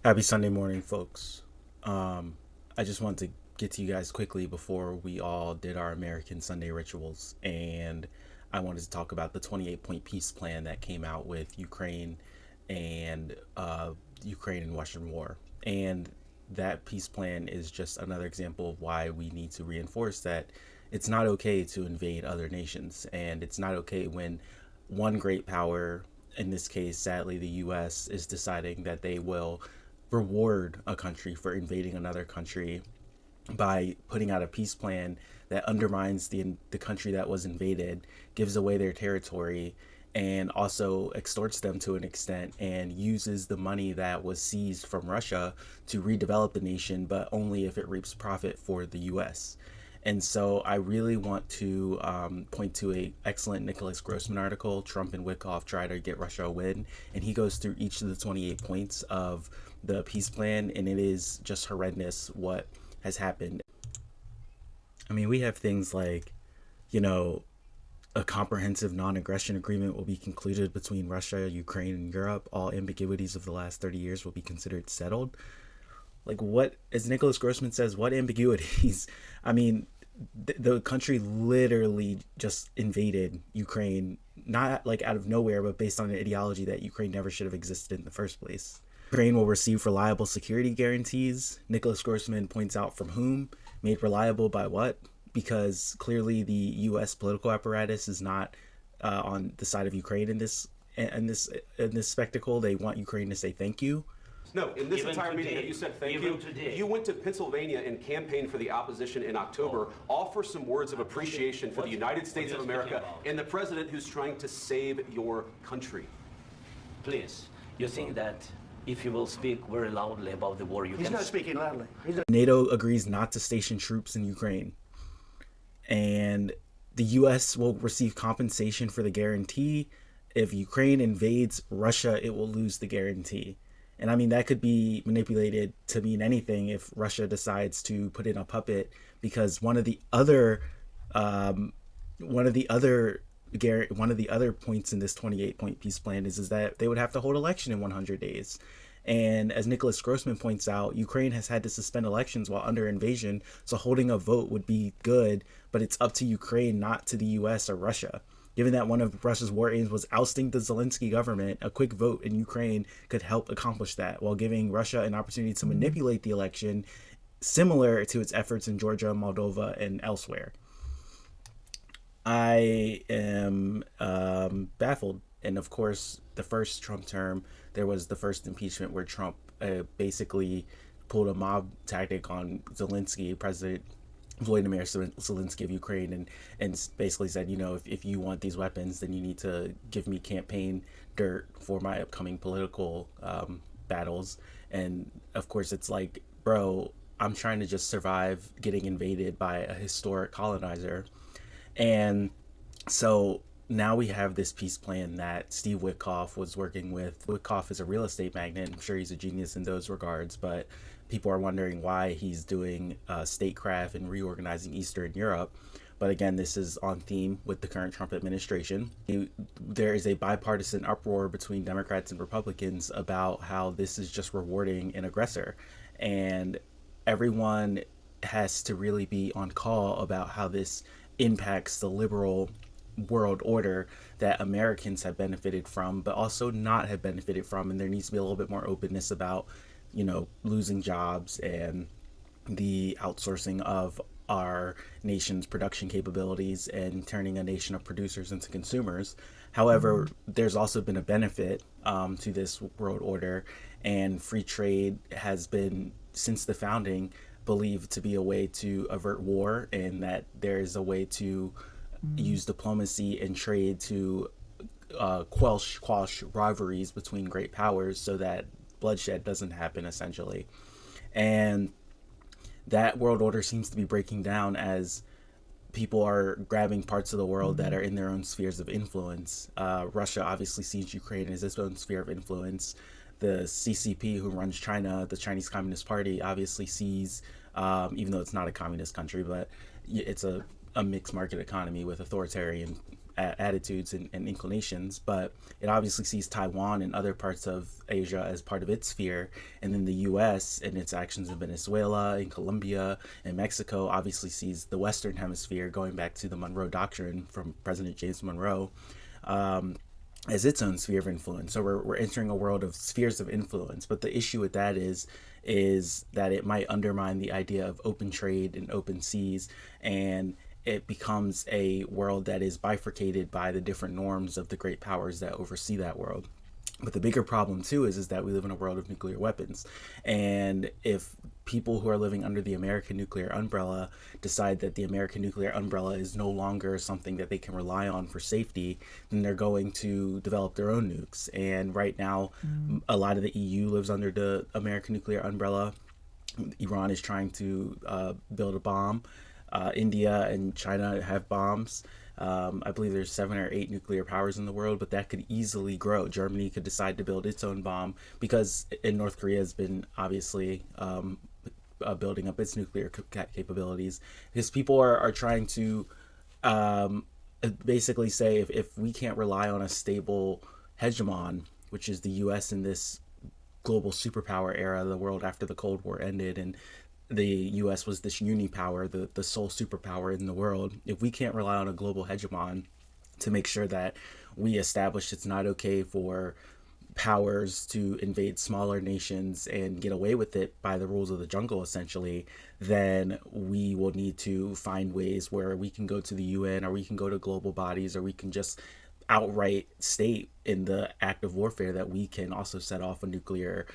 Happy Sunday morning, folks. I just want to get to you guys quickly before we all did our American Sunday rituals. And I wanted to talk about the 28-point peace plan that came out with and Ukraine and Western war. And that peace plan is just another example of why we need to reinforce that it's not okay to invade other nations. And it's not okay when one great power, in this case, sadly, the US, is deciding that they will reward a country for invading another country by putting out a peace plan that undermines the country that was invaded, gives away their territory, and also extorts them to an extent and uses the money that was seized from Russia to redevelop the nation, but only if it reaps profit for the US. And so I really want to point to a excellent Nicholas Grossman article. Trump and Wickoff try to get Russia a win, and he goes through each of the 28 points of the peace plan, and it is just horrendous what has happened. I mean, we have things like, you know, a comprehensive non-aggression agreement will be concluded between Russia, Ukraine, and Europe. All ambiguities of the last 30 years will be considered settled. Like, what, as Nicholas Grossman says, what ambiguities? I mean, the country literally just invaded Ukraine, not like out of nowhere, but based on an ideology that Ukraine never should have existed in the first place. Ukraine will receive reliable security guarantees. Nicholas Grossman points out from whom, made reliable by what, because clearly the U.S. political apparatus is not on the side of Ukraine in this spectacle. They want Ukraine to say thank you. No, in this entire meeting that you said thank you, you went to Pennsylvania and campaigned for the opposition in October. Offer some words of appreciation for the United States of America and the president who's trying to save your country. Please, you think that if you will speak very loudly about the war, you He's can... not speaking loudly. NATO agrees not to station troops in Ukraine. And the U.S. will receive compensation for the guarantee. If Ukraine invades Russia, it will lose the guarantee. And I mean, that could be manipulated to mean anything if Russia decides to put in a puppet, because one of the other points in this 28-point peace plan is that they would have to hold election in 100 days. And as Nicholas Grossman points out, Ukraine has had to suspend elections while under invasion, so holding a vote would be good, but it's up to Ukraine, not to the US or Russia. Given that one of Russia's war aims was ousting the Zelensky government, a quick vote in Ukraine could help accomplish that, while giving Russia an opportunity to manipulate the election, similar to its efforts in Georgia, Moldova, and elsewhere. I am baffled. And of course, the first Trump term, there was the first impeachment where Trump basically pulled a mob tactic on Zelensky, President Volodymyr Zelensky of Ukraine, and basically said, you know, if you want these weapons, then you need to give me campaign dirt for my upcoming political battles. And of course, it's like, bro, I'm trying to just survive getting invaded by a historic colonizer. And so now we have this peace plan that Steve Witkoff was working with. Witkoff is a real estate magnate. I'm sure he's a genius in those regards, but people are wondering why he's doing statecraft and reorganizing Eastern Europe. But again, this is on theme with the current Trump administration. There is a bipartisan uproar between Democrats and Republicans about how this is just rewarding an aggressor. And everyone has to really be on call about how this impacts the liberal world order that Americans have benefited from, but also not have benefited from. And there needs to be a little bit more openness about, you know, losing jobs and the outsourcing of our nation's production capabilities and turning a nation of producers into consumers. However, there's also been a benefit to this world order, and free trade has been, since the founding, believed to be a way to avert war, and that there is a way to use diplomacy and trade to quash rivalries between great powers so that bloodshed doesn't happen, essentially. And that world order seems to be breaking down as people are grabbing parts of the world that are in their own spheres of influence. Russia obviously sees Ukraine as its own sphere of influence. The CCP, who runs China, the Chinese Communist Party, obviously sees, even though it's not a communist country, but it's a mixed market economy with authoritarian attitudes and inclinations, but it obviously sees Taiwan and other parts of Asia as part of its sphere, and then the U.S. and its actions in Venezuela, in Colombia, and Mexico obviously sees the Western Hemisphere, going back to the Monroe Doctrine from President James Monroe, as its own sphere of influence. So we're entering a world of spheres of influence. But the issue with that is that it might undermine the idea of open trade and open seas, and it becomes a world that is bifurcated by the different norms of the great powers that oversee that world. But the bigger problem too is that we live in a world of nuclear weapons, and if people who are living under the American nuclear umbrella decide that the American nuclear umbrella is no longer something that they can rely on for safety, then they're going to develop their own nukes. And right now, a lot of the EU lives under the American nuclear umbrella. Iran is trying to build a bomb. India and China have bombs. I believe there's 7 or 8 nuclear powers in the world, but that could easily grow. Germany could decide to build its own bomb, because North Korea has been obviously building up its nuclear capabilities, because people are trying to basically say, if we can't rely on a stable hegemon, which is the U.S. in this global superpower era, the world after the Cold War ended, and the U.S. was this unipower, the sole superpower in the world. If we can't rely on a global hegemon to make sure that we establish it's not okay for powers to invade smaller nations and get away with it by the rules of the jungle, essentially, then we will need to find ways where we can go to the UN, or we can go to global bodies, or we can just outright state in the act of warfare that we can also set off a nuclear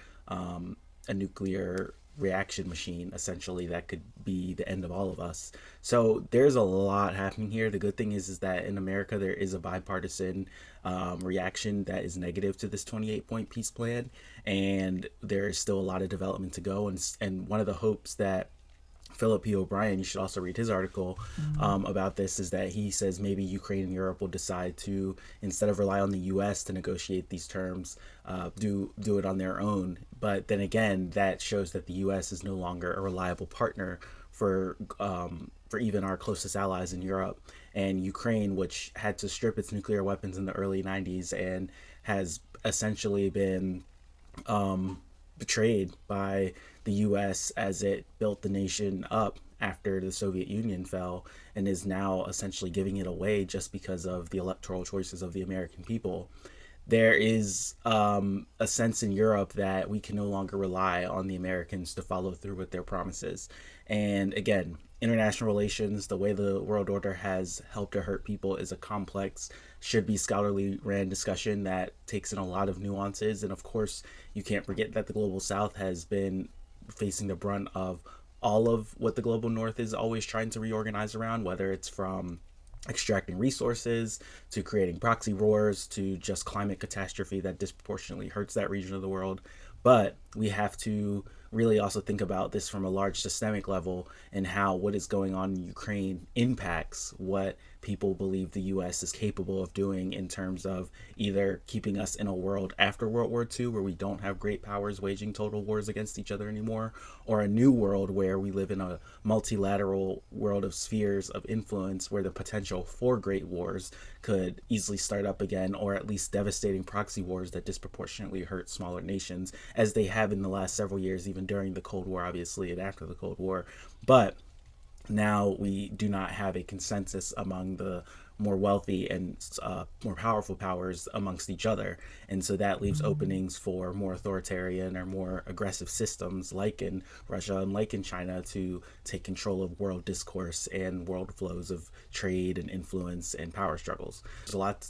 reaction machine, essentially, that could be the end of all of us. So there's a lot happening here. The good thing is that in America there is a bipartisan reaction that is negative to this 28-point peace plan, and there's still a lot of development to go. And one of the hopes that Philip P. O'Brien, you should also read his article about this, is that he says maybe Ukraine and Europe will decide to, instead of rely on the U.S. to negotiate these terms, do it on their own. But then again, that shows that the U.S. is no longer a reliable partner for even our closest allies in Europe. And Ukraine, which had to strip its nuclear weapons in the early 90s and has essentially been betrayed by the U.S. as it built the nation up after the Soviet Union fell, and is now essentially giving it away just because of the electoral choices of the American people. There is a sense in Europe that we can no longer rely on the Americans to follow through with their promises. And again, international relations, the way the world order has helped or hurt people, is a complex, should be scholarly ran discussion that takes in a lot of nuances. And of course, you can't forget that the global South has been facing the brunt of all of what the global North is always trying to reorganize around, whether it's from extracting resources to creating proxy wars to just climate catastrophe that disproportionately hurts that region of the world. But we have to really also think about this from a large systemic level, and how what is going on in Ukraine impacts what people believe the U.S. is capable of doing in terms of either keeping us in a world after World War II where we don't have great powers waging total wars against each other anymore, or a new world where we live in a multilateral world of spheres of influence where the potential for great wars could easily start up again, or at least devastating proxy wars that disproportionately hurt smaller nations, as they have in the last several years, even during the Cold War, obviously, and after the Cold War. But now we do not have a consensus among the more wealthy and more powerful powers amongst each other. And so that leaves openings for more authoritarian or more aggressive systems like in Russia and like in China to take control of world discourse and world flows of trade and influence and power struggles. There's a lot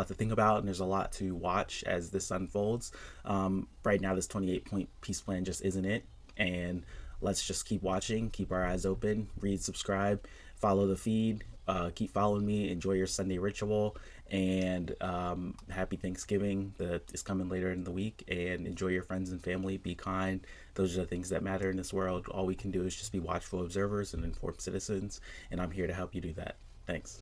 to think about, and there's a lot to watch as this unfolds. Right now, this 28-point peace plan just isn't it. And let's just keep watching, keep our eyes open, read, subscribe, follow the feed, keep following me, enjoy your Sunday ritual, and happy Thanksgiving that is coming later in the week, and enjoy your friends and family, be kind. Those are the things that matter in this world. All we can do is just be watchful observers and informed citizens, and I'm here to help you do that. Thanks.